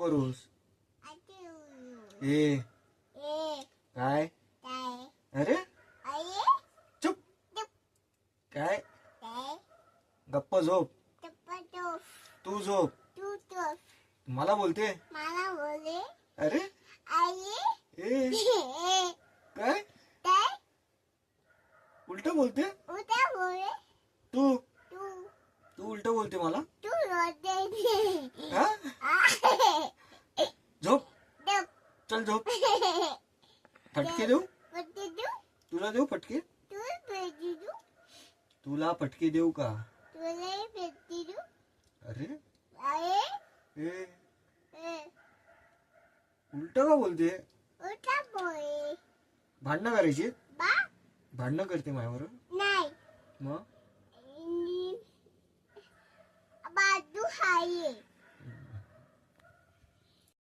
नको करूस. ए काय अरे चुप. काय गप्प झोप. तू झोप. मला बोलते. अरे ए काय उलट बोलते. तू तू उलट बोलते मला. हा? झोप. चल झोप. फटके देऊ. तुला देऊ फटके. तुला फटके देऊ का. अरे ए उलट का बोलते. भांडणं करायची. भांडणं करते माझ्यावर. मग बाजू आहे